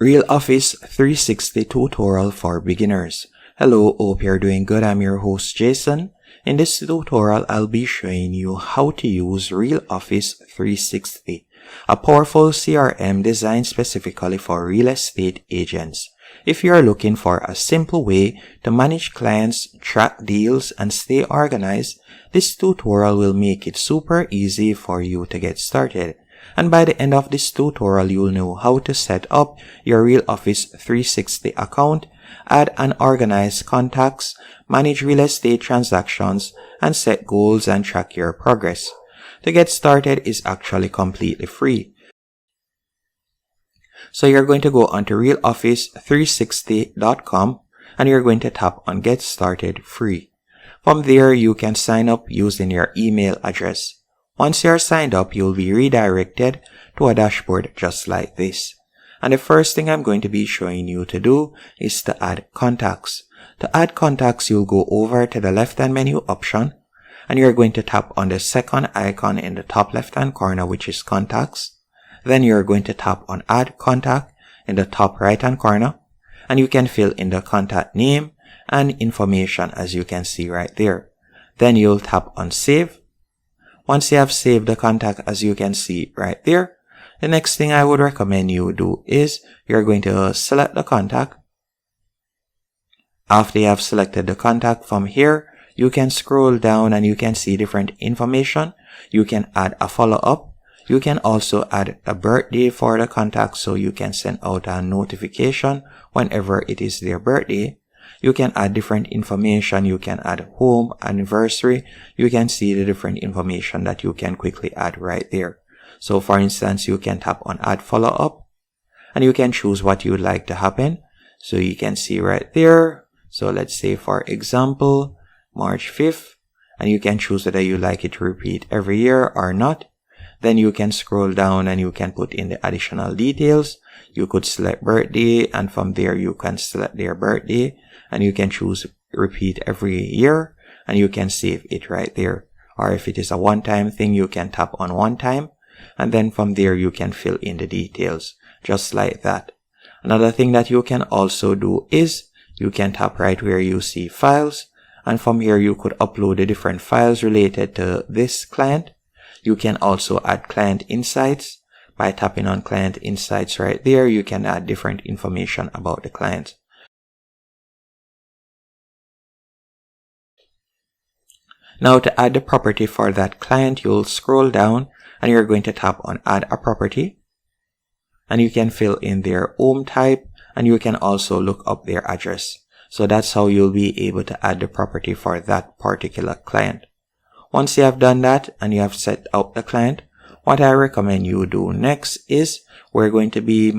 Realoffice360 tutorial for beginners. Hello, hope you're doing good. I'm your host Jason. In this tutorial, I'll be showing you how to use Realoffice360, a powerful CRM designed specifically for real estate agents. If you're looking for a simple way to manage clients, track deals, and stay organized, this tutorial will make it super easy for you to get started. And by the end of this tutorial, you'll know how to set up your Realoffice360 account, add and organize contacts, manage real estate transactions, and set goals and track your progress. To get started is actually completely free. So you're going to go onto Realoffice360.com and you're going to tap on Get Started Free. From there, you can sign up using your email address. Once you're signed up, you'll be redirected to a dashboard just like this. And the first thing I'm going to be showing you to do is to add contacts. To add contacts, you'll go over to the left-hand menu option and you're going to tap on the second icon in the top left-hand corner, which is Contacts. Then you're going to tap on Add Contact in the top right-hand corner and you can fill in the contact name and information as you can see right there. Then you'll tap on Save. Once you have saved the contact as you can see right there, the next thing I would recommend you do is you're going to select the contact. After you have selected the contact, from here, you can scroll down and you can see different information. You can add a follow-up. You can also add a birthday for the contact so you can send out a notification whenever it is their birthday. You can add different information. You can add home, anniversary. You can see the different information that you can quickly add right there. So for instance, you can tap on Add Follow-up and you can choose what you would like to happen. So you can see right there. So let's say for example, March 5th, and you can choose whether you like it to repeat every year or not. Then you can scroll down and you can put in the additional details. You could select birthday and from there you can select their birthday and you can choose repeat every year and you can save it right there. Or if it is a one-time thing, you can tap on one time and then from there you can fill in the details just like that. Another thing that you can also do is you can tap right where you see files and from here you could upload the different files related to this client. You can also add client insights. By tapping on client insights right there, you can add different information about the client. Now to add the property for that client, you'll scroll down and you're going to tap on Add a Property. And you can fill in their home type and you can also look up their address. So that's how you'll be able to add the property for that particular client. Once you have done that and you have set up the client, what I recommend you do next is I'm going to be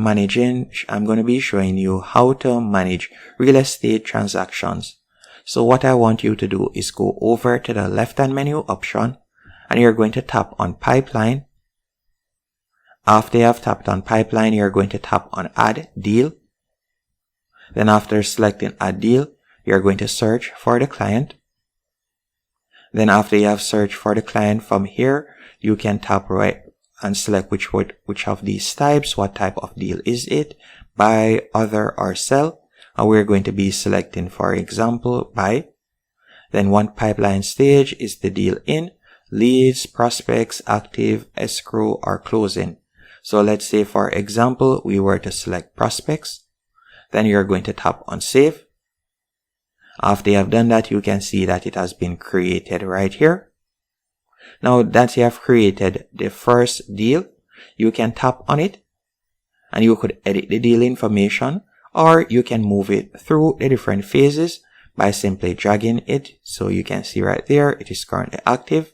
showing you how to manage real estate transactions. So what I want you to do is go over to the left-hand menu option and you're going to tap on Pipeline. After you have tapped on Pipeline, you're going to tap on Add Deal. Then after selecting Add Deal, you're going to search for the client. Then after you have searched for the client, from here, you can tap right and select which of these types, what type of deal is it, buy, other, or sell. And we're going to be selecting, for example, buy. Then one pipeline stage is the deal in, leads, prospects, active, escrow, or closing. So let's say, for example, we were to select prospects. Then you're going to tap on Save. After you have done that, you can see that it has been created right here. Now that you have created the first deal, you can tap on it and you could edit the deal information or you can move it through the different phases by simply dragging it. So you can see right there, it is currently active.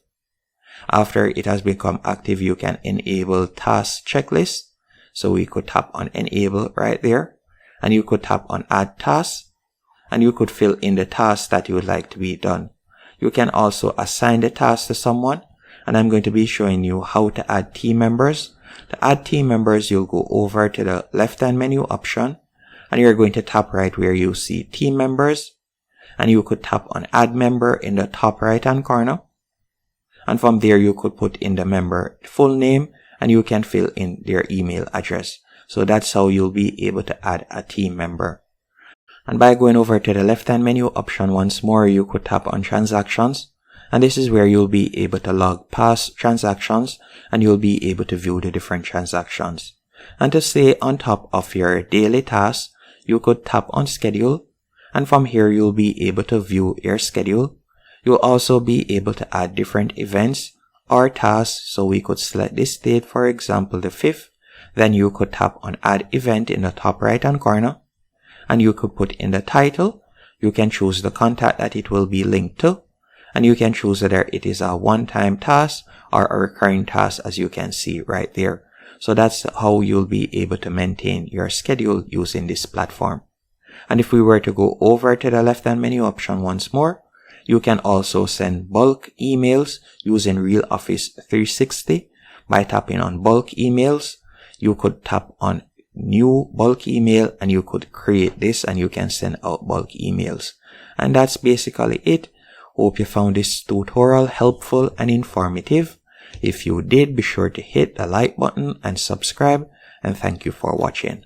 After it has become active, you can enable task checklist. So we could tap on Enable right there and you could tap on Add Task. And you could fill in the tasks that you would like to be done. You can also assign the task to someone. And I'm going to be showing you how to add team members. To add team members, you'll go over to the left-hand menu option. And you're going to tap right where you see team members. And you could tap on Add Member in the top right-hand corner. And from there, you could put in the member full name and you can fill in their email address. So that's how you'll be able to add a team member. And by going over to the left hand menu option once more, you could tap on transactions. And this is where you'll be able to log past transactions and you'll be able to view the different transactions. And to stay on top of your daily tasks, you could tap on schedule. And from here, you'll be able to view your schedule. You'll also be able to add different events or tasks. So we could select this date, for example, the 5th. Then you could tap on add event in the top right hand corner. And you could put in the title. You can choose the contact that it will be linked to. And you can choose whether it is a one-time task or a recurring task, as you can see right there. So that's how you'll be able to maintain your schedule using this platform. And if we were to go over to the left-hand menu option once more, you can also send bulk emails using Realoffice360 by tapping on bulk emails. You could tap on new bulk email and you could create this and you can send out bulk emails. And that's basically it. Hope you found this tutorial helpful and informative. If you did, be sure to hit the like button and subscribe, and thank you for watching.